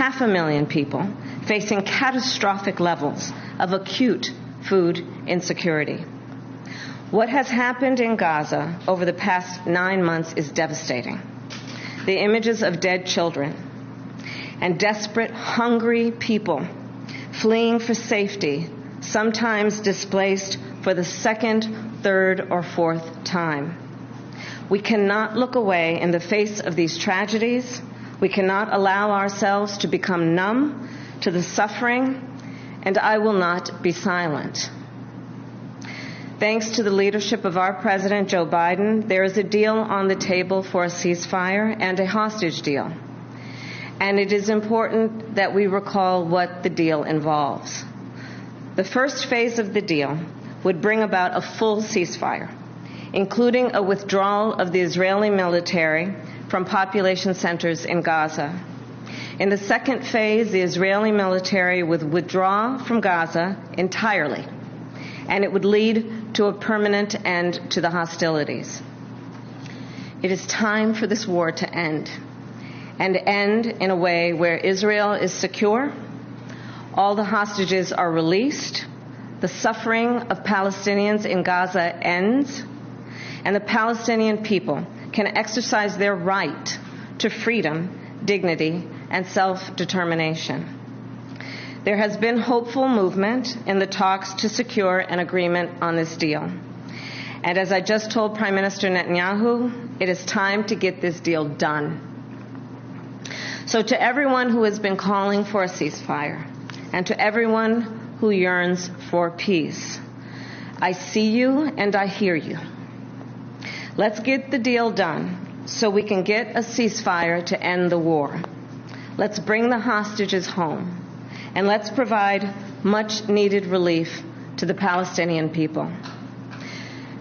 500,000 people facing catastrophic levels of acute food insecurity. What has happened in Gaza over the past 9 months is devastating. The images of dead children and desperate, hungry people fleeing for safety, sometimes displaced for the second, third, or fourth time. We cannot look away in the face of these tragedies. We cannot allow ourselves to become numb to the suffering, and I will not be silent. Thanks to the leadership of our President, Joe Biden, there is a deal on the table for a ceasefire and a hostage deal. And it is important that we recall what the deal involves. The first phase of the deal would bring about a full ceasefire, including a withdrawal of the Israeli military from population centers in Gaza. In the second phase, the Israeli military would withdraw from Gaza entirely, and it would lead to a permanent end to the hostilities. It is time for this war to end, and end in a way where Israel is secure, all the hostages are released, the suffering of Palestinians in Gaza ends, and the Palestinian people can exercise their right to freedom, dignity, and self-determination. There has been hopeful movement in the talks to secure an agreement on this deal. And as I just told Prime Minister Netanyahu, it is time to get this deal done. So to everyone who has been calling for a ceasefire, and to everyone who yearns for peace, I see you and I hear you. Let's get the deal done so we can get a ceasefire to end the war. Let's bring the hostages home, and let's provide much-needed relief to the Palestinian people.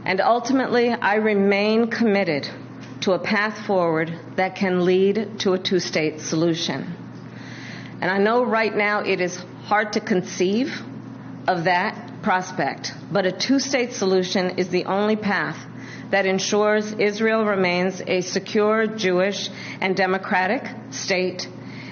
And ultimately, I remain committed to a path forward that can lead to a two-state solution. And I know right now it is hard to conceive of that prospect, but a two-state solution is the only path that ensures Israel remains a secure, Jewish, and democratic state,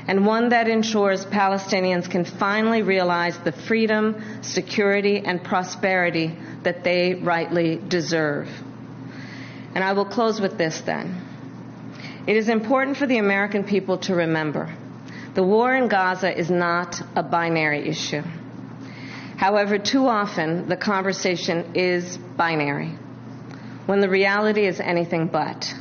and one that ensures Palestinians can finally realize the freedom, security, and prosperity that they rightly deserve. And I will close with this then. It is important for the American people to remember the war in Gaza is not a binary issue. However, too often the conversation is binary, when the reality is anything but.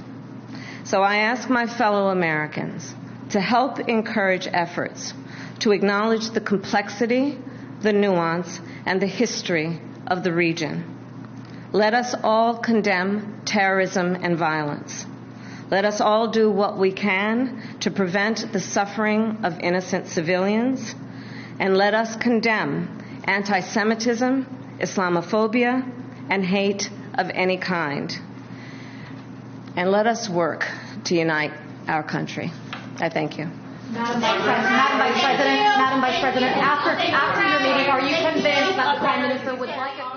So I ask my fellow Americans to help encourage efforts to acknowledge the complexity, the nuance, and the history of the region. Let us all condemn terrorism and violence. Let us all do what we can to prevent the suffering of innocent civilians, and let us condemn anti-Semitism, Islamophobia, and hate of any kind. And let us work to unite our country. I thank you. Madam Vice President, after your meeting, are you convinced that the Prime Minister would like it?